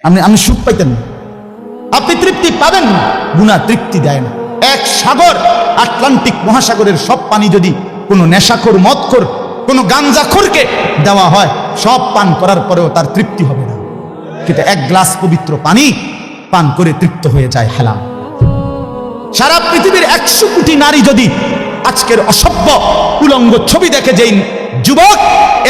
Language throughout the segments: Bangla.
আপনি সুখ পাইতেন না, আপনি তৃপ্তি পাবেন না। গুনাহ তৃপ্তি দেয় না। এক সাগর, আটলান্টিক মহাসাগরের সব পানি যদি কোনো নেশাখোর, মদখোর, কোনো গাঞ্জাখোরকে দেওয়া হয়, সব পান করার পরেও তার তৃপ্তি হবে না। কিন্তু এক গ্লাস পবিত্র পানি পান করে তৃপ্ত হয়ে যায় হালাল। সারা পৃথিবীর 100 কোটি নারী যদি আজকের অসভ্য উলঙ্গ ছবি দেখে, যেই যুবক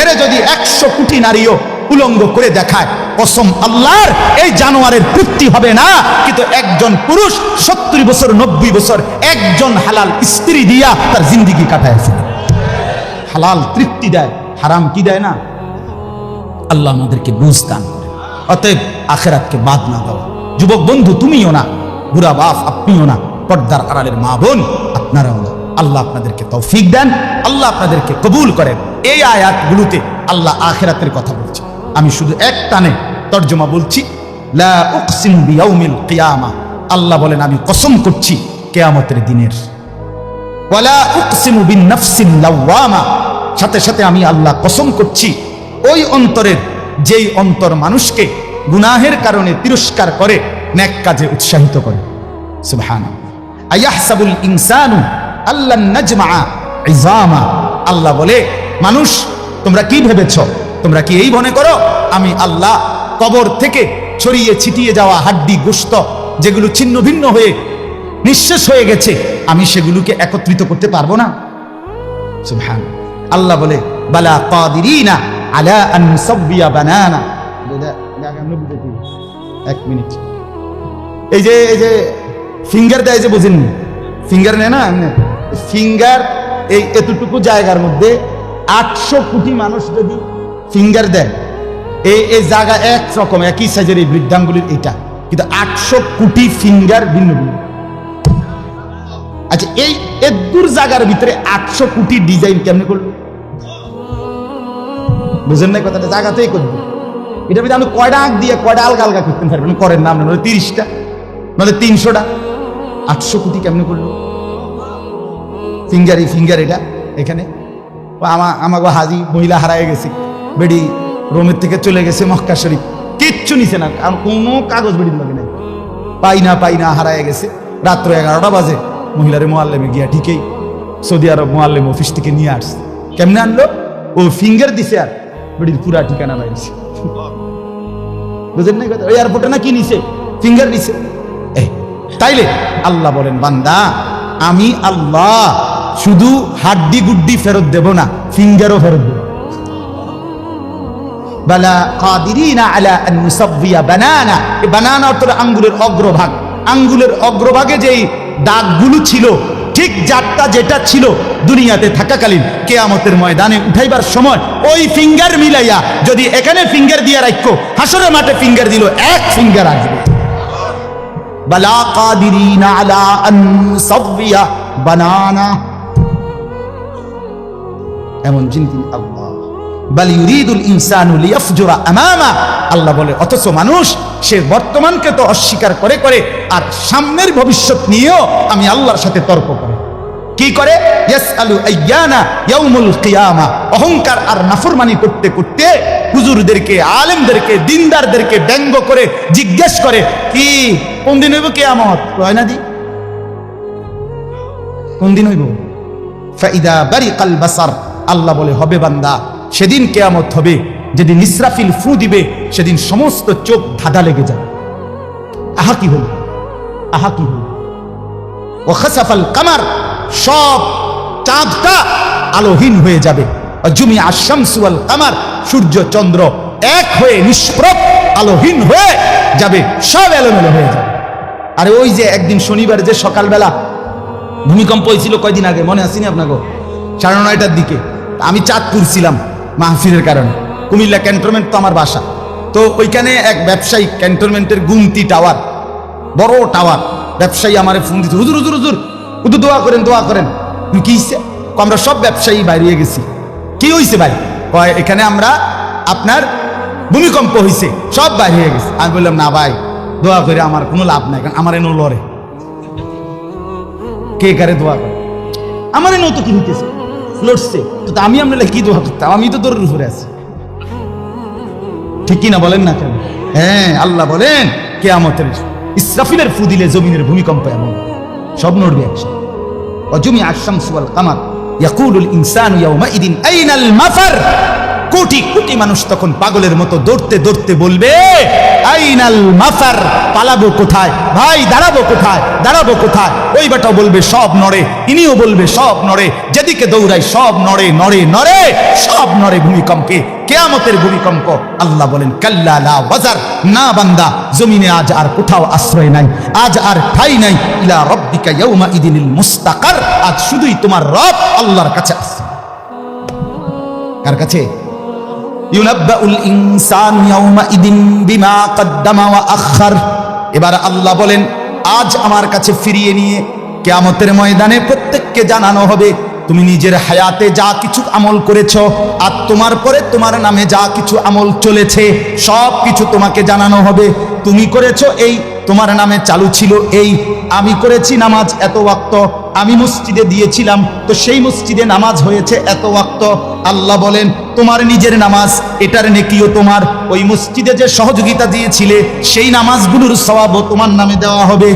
এর যদি 100 কোটি নারীও উলঙ্গ করে দেখায়, কসম আল্লাহর, এই জানোয়ারের তৃপ্তি হবে না। কিন্তু একজন পুরুষ 70 বছর 90 বছর একজন হালাল স্ত্রী দিয়া তার জিন্দেগি কাটায় ফেলে। হালাল তৃপ্তি দেয়, হারাম কি দেয় না। আল্লাহ আমাদেরকে বুঝ দান করে। অতএব আখিরাতকে বাদ না দাও। যুবক বন্ধু তুমিও না, বুড়া বাপ আপনিও না, পর্দার আড়ালের মা বোন আপনারাও না। আল্লাহ আপনাদেরকে তৌফিক দেন, আল্লাহ আপনাদেরকে কবুল করেন। এই আয়াতগুলোতে আল্লাহ আখিরাতের কথা বলছে। আমি শুধু এক টানে তর্জমা বলছি। লা উকসিমু বিয়াউমিল কিয়ামা, আল্লাহ বলেন আমি কসম করছি কিয়ামতের দিনের। ওয়ালা উকসিমু বিন-নাফসিল লাওয়ামা, সাথে সাথে আমি আল্লাহ কসম করছি ওই অন্তরের, যেই অন্তর মানুষকে গুনাহের কারণে তিরস্কার করে, নেক কাজে উৎসাহিত করে। সুবহানাল্লাহ। আয়াহসাবুল ইনসানু আল্লান নাজমাআ ইযামা, আল্লাহ বলে মানুষ তোমরা কি ভেবেছো, তোমরা কি এই মনে করো আমি আল্লাহ কবর থেকে ছড়িয়ে ছিটিয়ে যাওয়া হাড্ডি গোশত যেগুলো ছিন্ন ভিন্ন হয়ে নিঃশেষ হয়ে গেছে, আমি সেগুলোকে একত্রিত করতে পারবো না? সুবহানাল্লাহ। আল্লাহ বলে বালা কাদিরিনা আলা আন নুসাব্বিয়া বানানা। এক মিনিট, এই যে ফিঙ্গার দেয় যে, বুঝেন ফিঙ্গার নেয় না, ফিঙ্গার এই এতটুকু জায়গার মধ্যে 800 কোটি মানুষ যদি ফিঙ্গার দেয়, এই জায়গা একরকম একই সাইজের এই বৃদ্ধাঙ্গুলির এটা, কিন্তু 800 কোটি ফিঙ্গার ভিন্ন ভিন্ন। আচ্ছা এই এদুর জায়গার ভিতরে 800 কোটি ডিজাইন কেমনে করলো? বুঝেন না কথাটা? জায়গাতেই করবে। এটার ভিতরে আপনি কয়টা আঁক দিয়ে কয়টা আলগা আলগা করতে পারবেন? করেন না আপনার 30টা, নাহলে 300টা। 800 কোটি কেমনে করলো? ফিঙ্গার এটা এখানে। আমাকে হাজি মহিলা হারায় গেছে, বেডি রোমের থেকে চলে গেছে মক্কা শরীফ, কিচ্ছু নিছে না, কোনো কাগজ বেডির লাগে নাই, পাই না হারায় গেছে। রাত্র 11টা বাজে মহিলারে মোয়াল্লেমে গিয়া ঠিকই সৌদি আরব মোয়াল্লেম অফিস থেকে নিয়ে আসছে। কেমনে আনলো? ও ফিঙ্গার দিছে আর বেডির পুরা ঠিকানা বাইছে। বুঝেন না কথা? ওই এয়ারপোর্টে না কি নিছে? ফিঙ্গার নিছে। তাইলে আল্লাহ বলেন বান্দা আমি আল্লাহ শুধু হাড্ডি গুড্ডি ফেরত দেব না, ফিঙ্গারও ফেরত দেব। বালা কাদিরিনা আলা আন নুসাব্বিয়া বানানা। এই বানানা অর্থ আঙ্গুলের অগ্রভাগ। আঙ্গুলের অগ্রভাগে যেই দাগগুলো ছিল, ঠিক যারটা যেটা ছিল দুনিয়াতে থাকাকালীন, কিয়ামতের ময়দানে উঠাইবার সময় ওই ফিঙ্গার মিলাইয়া যদি এখানে ফিঙ্গার দিয়ে রাখো, হাসরের মাঠে ফিঙ্গার দিল, এক ফিঙ্গার আসবে। বালা কাদিরিনা আলা আন নুসাব্বিয়া বানানা, এমন জিনিস আল্লাহ। বাল ইউরিদুল ইনসানু লিয়াফজুরা আমামা, আল্লাহ বলে অথচ মানুষ সে বর্তমানকে তো অস্বীকার করে আর সামনের ভবিষ্যৎ নিয়েও আমি আল্লাহর সাথে তর্ক করে। কি করে? ইয়াসআলু আইয়ানা ইয়াউমুল কিয়ামা। অহংকার আর নাফরমানি করতে করতে হুজুরদেরকে, আলেমদেরকে, দিনদারদেরকে ব্যঙ্গ করে জিজ্ঞেস করে কি কোন দিন হইব কিয়ামত? হয় না দি কোন দিন হইব? ফাইদা বারিকাল বাসার, আল্লাহ বলে হবে বান্দা সেদিন কিয়ামত হবে যেদিন ইসরাফিল ফু দিবে, সেদিন সমস্ত চোখ ধাঁধা লেগে যাবে। আহা কি হলো, আহা কি হলো। ও খাসাফাল কামার, সব চাঁদটা আলোহীন হয়ে যাবে। জুমিআ আশ-শামসু ওয়াল কামার, সূর্য চন্দ্র এক হয়ে নিষ্প্রভ আলোহীন হয়ে যাবে, সব এলোমেলো হয়ে যাবে। আরে ওই যে একদিন শনিবার যে সকালবেলা ভূমিকম্প হয়েছিল কয়দিন আগে, মনে আছে না আপনাকে? 9:30টার দিকে আমি চাঁদপুর ছিলাম মাহফিলের কারণে। কুমিল্লা ক্যান্টনমেন্ট তো আমার বাসা, তো ওইখানে এক ব্যবসায়ী ক্যান্টনমেন্টের গুমতি টাওয়ার, বড় টাওয়ার, ব্যবসায়ী আমারে ফোন দিচ্ছে, হুজুর হুজুর হুজুর হুজুর দোয়া করেন। কি হয়েছে? আমরা সব ব্যবসায়ী বাইরে গেছি। কি হয়েছে ভাই? কয় এখানে আমরা আপনার ভূমিকম্প হয়েছে, সব বাইরে গেছে। আমি বললাম না ভাই, দোয়া করে আমার কোনো লাভ নাই, কারণ আমার এনো লড়ে কে কারে দোয়া করে, আমার এনো তো কি হইতেছে, লড়ছে তো আমি আপনার কি দোয়া করতাম? আমি তো তোর উপরে আছি, ঠিক কিনা বলেন না কেন? হ্যাঁ, আল্লাহ বলেন কিয়ামতের ইসরাফিলের ফু দিলে জমিনের ভূমিকম্প এমন সব নড়বে একসাথে। ওয়াজুমি আশ-শামসু ওয়াল কামার ইয়াকুলুল ইনসানু ইয়াওমাইদিন আইনাল মাফার। কোটি কোটি মানুষ তখন পাগলের মতো দৌড়তে দৌড়তে বলবে আইনাল মাফার, পালাবো কোথায় ভাই, দাঁড়াবো কোথায়, দাঁড়াবো কোথায়। ওই বেটাও বলবে সব নড়ে, ইনিও বলবে সব নড়ে, যেদিকে দৌড়াই সব নড়ে নড়ে নড়ে, সব নড়ে ভূমিকম্পে, কিয়ামতের ভূমিকম্প। আল্লাহ বলেন কাল্লা লা ওয়াজার, না বান্দা, জমিনে আজ আর কোথাও আশ্রয় নাই, আজ আর ঠাঁই নাই। ইলা রাব্বিকা ইয়াউমা ইদিনিল মুস্তাকার, আজ শুধুই তোমার রব আল্লাহর কাছে আছে। কার কাছে? ইউনাব্বাউল ইনসান ইয়াউমা ইদিন বিমা কদ্দামা ওয়া আখার। এবার আল্লাহ বলেন আজ আমার কাছে ফিরিয়ে নিয়ে কিয়ামতের ময়দানে প্রত্যেককে জানানো হবে তুমি নিজের হায়াতে যা কিছু আমল করেছো, আর তোমার পরে তোমার নামে যা কিছু আমল চলেছে সব কিছু তোমাকে জানানো হবে। তুমি করেছো এই, তোমার নামে চালু ছিল এই, আমি করেছি নামাজ এত ওয়াক্ত, আমি মসজিদে দিয়েছিলাম তো সেই মসজিদে নামাজ হয়েছে এত ওয়াক্ত। আল্লাহ বলেন তোমার নিজের নামাজ এটার নেকিও তোমার, ওই মসজিদে যে সহযোগিতা দিয়েছিলে সেই নামাজগুলোর সওয়াবও তোমার নামে দেওয়া হবে।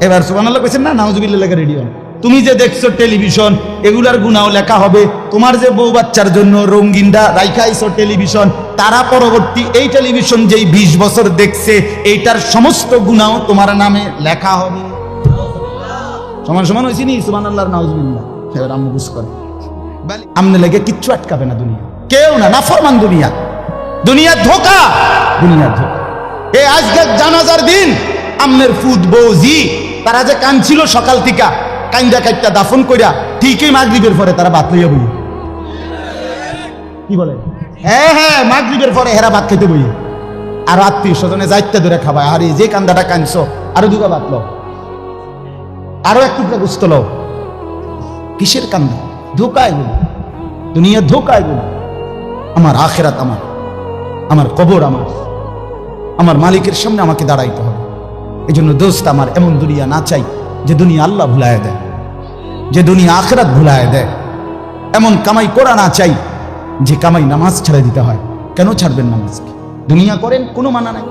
এবার সুবহানাল্লাহ কইছেন না, নাউজুবিল্লাহ লেখা রেডি হন। তুমি যে দেখছো টেলিভিশন, এগুলার গুনাহ লেখা হবে। তোমার যে বউ বাচ্চার জন্য রঙিনটা রাইখাইছো টেলিভিশন, তারা পরবর্তী এই টেলিভিশন যেই 20 বছর দেখছে এইটার সমস্ত গুনাহ তোমার নামে লেখা হবে। সমান সমান হয়েছি নি? সুবহানাল্লাহ নাউজুবিল্লাহ। এবার আমি বুঝ করে আমনে লেগে কিচ্ছু আটকাবে না দুনিয়া, কেউ না, নাফরমান দুনিয়া, দুনিয়ার ধোঁকা, দুনিয়ার ধোঁকা। এই আজকে জানাজার দিন আমনের ফুদ বৌজি তারা যে কাঁদছিল সকাল থেকে, কাইন্দা কাইটা দাফন কইরা ঠিকই মাগরিবের পরে তারা ভাত লইয়া বই। কি বলে? হ্যাঁ হ্যাঁ, মাগরিবের পরে হেরা ভাত খেতে বই। আর আত্মীয় স্বজনে যাইতে ধরে খাবায়, আরে যে কান্দাটা কাঁদছো আরো দুগা ভাত লও, আরো এক টুকরা গোস্ত লও। কিসের কান্দা? ধোঁকা এগুলো, দুনিয়া ধোঁকা এগুলো। আমার আখিরাত আমার, আমার কবর আমার, আমার মালিকের সামনে আমাকে দাঁড়াইতে হবে। এই জন্য দোস্ত আমার এমন দুনিয়া না চাই যে দুনিয়া আল্লাহ ভুলায় দেয়, যে দুনিয়া আখিরাত ভুলায় দেয়। এমন কামাই করা না চাই যে কামাই নামাজ ছেড়ে দিতে হয়। কেন ছাড়বেন নামাজকে? দুনিয়া করেন, কোনো মানা নাই।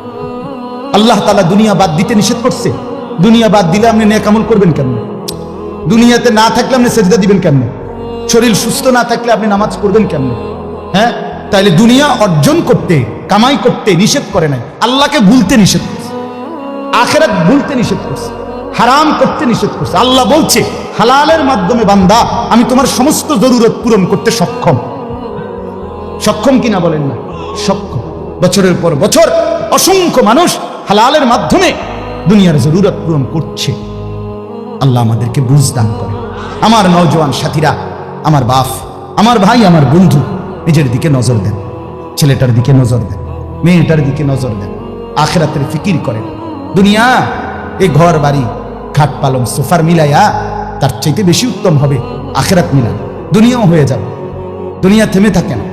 আল্লাহ তাআলা দুনিয়া বাদ দিতে নিষেধ করছে। দুনিয়া বাদ দিলে আপনি নেক আমল করবেন কেমনে? দুনিয়াতে না থাকলে আপনি সেজদা দিবেন কেমনে? শরীর সুস্থ না থাকলে আপনি নামাজ পড়বেন কেমনে? হ্যাঁ, তাইলে দুনিয়া অর্জন করতে, কামাই করতে নিষেধ করে নাই, আল্লাহকে ভুলতে নিষেধ করছে, আখিরাত ভুলতে নিষেধ করছে, হারাম করতে নিষেধ করছে। আল্লাহ বলছে হালালের মাধ্যমে বান্দা আমি তোমার সমস্ত জরুরত পূরণ করতে সক্ষম। সক্ষম কিনা বলেন না? সক্ষম। বছরের পর বছর অসংখ্য মানুষ হালালের মাধ্যমে দুনিয়ার জরুরত পূরণ করছে। আল্লাহ আমাদেরকে বুঝ দান করে। আমার নওজোয়ান সাথীরা, আমার বাপ, আমার ভাই, আমার বন্ধু, নিজের দিকে নজর দেন, ছেলেটার দিকে নজর দেন, মেয়েটার দিকে নজর দেন, আখিরাতের ফিকির করেন। দুনিয়া এই ঘর বাড়ি খাট পালং সোফার মিলাইয়া তার চাইতে বেশি উত্তম হবে আখিরাত মিলান। দুনিয়াও হয়ে যাবে। দুনিয়া থেমে থাকে না,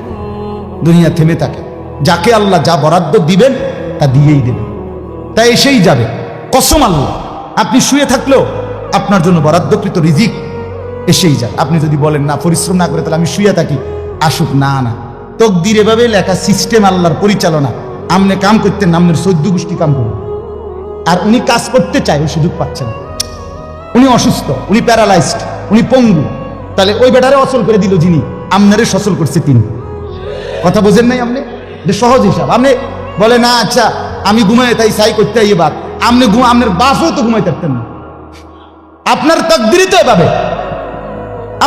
দুনিয়া থেমে থাকে। যাকে আল্লাহ যা বরাদ্দ দিবেন তা দিয়েই দেবেন, তা এসেই যাবে। কসম আল্লাহ, আপনি শুয়ে থাকলেও আপনার জন্য বরাদ্দকৃত রিজিক এসেই যায়। আপনি যদি বলেন না পরিশ্রম না করে তাহলে আমি শুয়ে থাকি, আসুক। না না, তকদির এভাবে লেখা, সিস্টেম আল্লাহর পরিচালনা। আমনে কাম করতেন, আমনের 14 গোষ্ঠী কাম করবেন। আর উনি কাজ করতে চায়, ওই সুযোগ পাচ্ছেন। উনি অসুস্থ, উনি প্যারালাইজড, উনি পঙ্গু। তাহলে ওই বেটারে অচল করে দিল যিনি, আমনারে সচল করছে তিনি। কথা বোঝেন নাই আপনি? যে সহজ হিসাব। আপনি বলে না আচ্ছা আমি ঘুমাই তাই সাই করতে আইয়ে বাদ, আপনি আপনার বাপও তো ঘুমাই থাকতেন না। আপনার তাকদিরই তো এভাবে,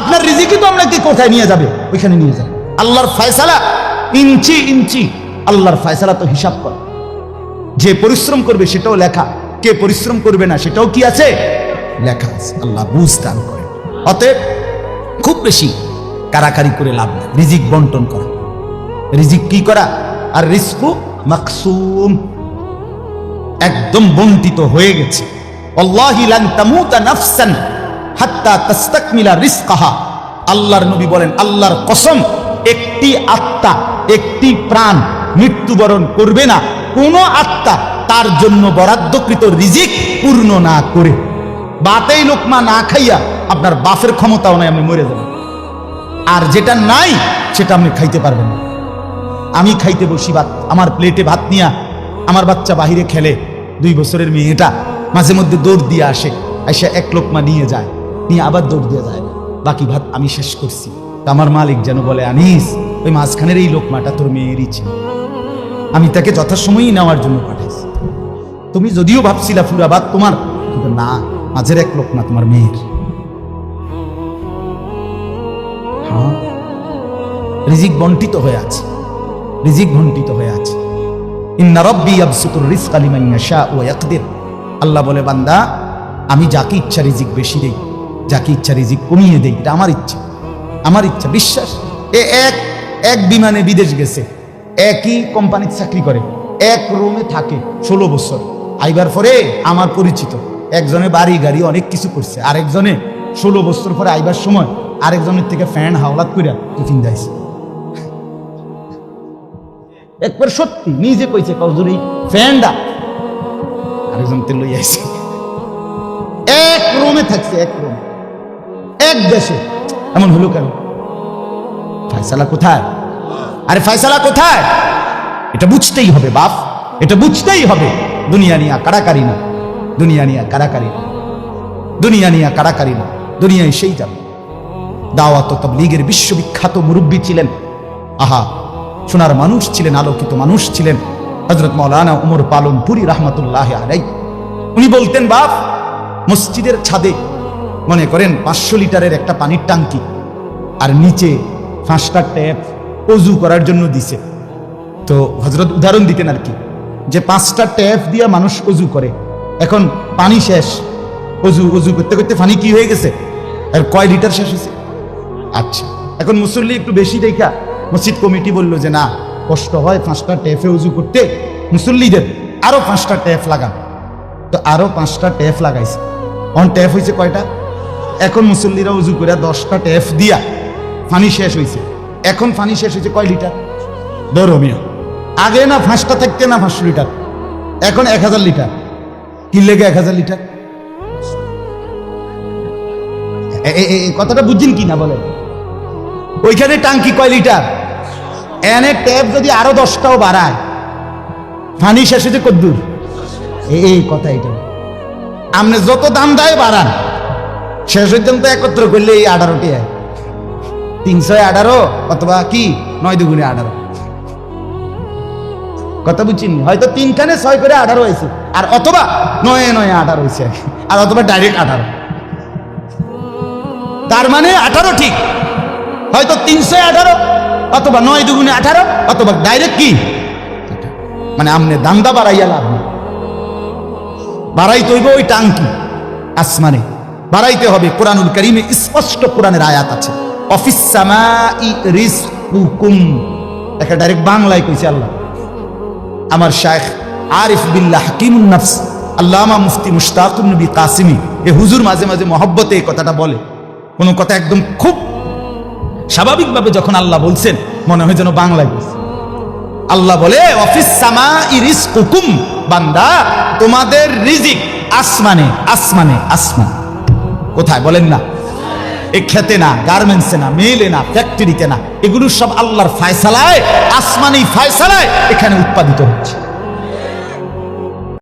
আপনার রিজিকই তো আপনাকে কোথায় নিয়ে যাবে ওইখানে নিয়ে যাবে। আল্লাহর ফয়সালা ইঞ্চি ইঞ্চি, আল্লাহর ফয়সালা তো হিসাব কর। যে পরিশ্রম করবে সেটাও লেখা, কে পরিশ্রম করবে না সেটাও কি আছে? লেখা আছে। আল্লাহ বুঝ দান করে। অতএব খুব বেশি কারাকারি করে লাভ নেই। রিজিক বন্টন করা, রিজিক কি করা? আর রিজকু মাকসুম, একদম বন্টিত হয়ে গেছে। আল্লাহি লান তামুতা নাফসান হাত্তা তাস্তাকমিলা রিজকাহা। আল্লাহর নবী বলেন, আল্লাহর কসম, একটি আত্মা, একটি প্রাণ মৃত্যুবরণ করবে না কোন আত্মা তার জন্য বরাদ্দকৃত রিজিক পূর্ণ না করে। বাতেই লোকমা না খাইয়া আপনার বাপের ক্ষমতাও নাই, আপনি মরে যাবেন। আর যেটা নাই সেটা আপনি খাইতে পারবেন না। আমি খাইতে বসি ভাত, আমার প্লেটে ভাত নিয়া আমার বাচ্চা বাহিরে খেলে, 2 বছরের মেয়েটা মাঝে মধ্যে দৌড় দিয়ে আসে, আইসা এক লোকমা নিয়ে যায়, নিয়ে আবার দৌড় দিয়ে যায়, বাকি ভাত আমি শেষ করছি। তা আমার মালিক যেন বলে, আনিস ওই মাঝখানের এই লোকমাটা তোর মেয়েরই ছিল, আমি তাকে যথাসময়ই নেওয়ার জন্য পাঠাইছি। তুমি যদিও ভাবছিলা পুরা ভাত তোমার, কিন্তু না, মাঝের এক লোকমা তোমার মেয়ের। হ্যাঁ, রিজিক বন্টিত হয়ে আছে, রিজিক বন্টিত হয়ে আছে। ইন্না রাব্বি ইয়াবসুতুর রিজকা লিমান ইয়াশাউ ওয়া ইয়াকদির। আল্লাহ বলে, বান্দা আমি যাকে ইচ্ছা রিজিক বেশি দেই, যাকে ইচ্ছা রিজিক কমিয়ে দেই, এটা আমার ইচ্ছা, আমার ইচ্ছা। বিশ্বাস, এক বিমানে বিদেশ গেছে, একই কোম্পানিতে চাকরি করে, এক রুমে থাকে 16 বছর। আইবার পরে আমার পরিচিত একজনে বাড়ি গাড়ি অনেক কিছু করছে, আরেকজনে 16 বছর পরে আইবার সময় আরেকজনের থেকে ফ্যান হাওলাত করে টিফিন দিয়েছে। একবার সত্যি নিজে কইছে, কজুরি ফ্যানটা আরেকজন তে লই আইছে, এক রুমে থাকছে, এক রুমে, এক দেশে। এমন হলো কেন? ফয়সালা কোথায়? আরে ফয়সালা কোথায়? এটা বুঝতেই হবে বাপ, এটা বুঝতেই হবে। দুনিয়া নিয়ে কাড়াকাড়ি না, দুনিয়া নিয়ে কাড়াকাড়ি না, দুনিয়া নিয়ে কাড়াকাড়ি না, দুনিয়া এসেই যাবে। দাওয়াত ও তাবলীগের বিশ্ববিখ্যাত মুরব্বী ছিলেন, আহা সোনার মানুষ ছিলেন, আলোকিত মানুষ ছিলেন হযরত মাওলানা উমর পালনপুরি রাহমাতুল্লাহি আলাইহি। উনি বলতেন, বাপ মসজিদের ছাদে মনে করেন 500 লিটারের একটা পানির ট্যাঙ্কি, আর নিচে 5টা ট্যাপ অজু করার জন্য দিছে। তো হযরত উদাহরণ দিতেন আর কি, যে 5টা ট্যাপ দিয়ে মানুষ অজু করে, এখন পানি শেষ, অজু করতে করতে পানি কি হয়ে গেছে, আর কয় লিটার শেষ হয়েছে। আচ্ছা, এখন মুসল্লি একটু বেশি দেখা মসজিদ কমিটি বললো যে না, কষ্ট হয় 5টা ট্যাপে উজু করতে, মুসল্লিদের আরো 5টা ট্যাপ লাগান। তো আরো 5টা ট্যাপ লাগাইছে, অন ট্যাপ হয়েছে কয়টা? এখন মুসল্লিরা উজু করে 10টা ট্যাপ দিয়া পানি শেষ হয়েছে। এখন পানি শেষ হয়েছে কয় লিটার? ধরো মিয়া, আগে না 5টা থাকতে না 500 লিটার, এখন 1000 লিটার। কি লেগে 1000 লিটার? কথাটা বুঝছেন কি না বলে? ওইখানে টাঙ্কি কয় লিটার, এনে ট্যাপ যদি আরো 10টাও বাড়ায়, পানি শেষ হয়েছে কদ্দুর? এই কথা, এটা আপনি যত দাম দেয় বাড়ান, শেষ পর্যন্ত একত্র করলে এই 18টি 318 অথবা কি 9 দুগুণে 18। কথা বুঝছেন? হয়তো 3খানে 6 করে 18 হয়েছে, আর অথবা 9 9 18 হয়েছে, আর অথবা ডাইরেক্ট 18। তার মানে 18 ঠিক, হয়তো 318 অথবা 9 দুগুণে 18 অথবা ডাইরেক্ট কি, মানে আমনে দান্দা বাড়াইয়া লাভ নেই। বাড়াইতে হইবে ওই টাঙ্কি আসমানে, বাড়াইতে হবে। কোরআনুল কারীমে স্পষ্ট কোরআনের আয়াত আছে, অফিস সামাই রিজকুকুম, একটা ডাইরেক্ট বাংলায় কইছে আল্লাহ। আমার শাইখ আরিফ বিল্লাহ হাকিমুন নফস আল্লামা মুফতি মুশতাকুন নবী কাসিমি, এ হুজুর মাঝে মাঝে মহব্বতে এই কথাটা বলে। কোন কথা একদম খুব স্বাভাবিকভাবে যখন আল্লাহ বলছেন, মনে হয় যেন বাংলায় বলছে। আল্লাহ বলে, অফিস সামাই রিজকুকুম, বান্দা তোমাদের রিজিক আসমানে, আসমানে, আসমান। কোথায় বলেন না? এ খেতে না, গার্মেন্টসে না, মেলে না, ফ্যাক্টরিতে না, এগুলো সব আল্লাহর ফয়সালায়, আসমানি ফয়সালায় এখানে উৎপাদিত হচ্ছে।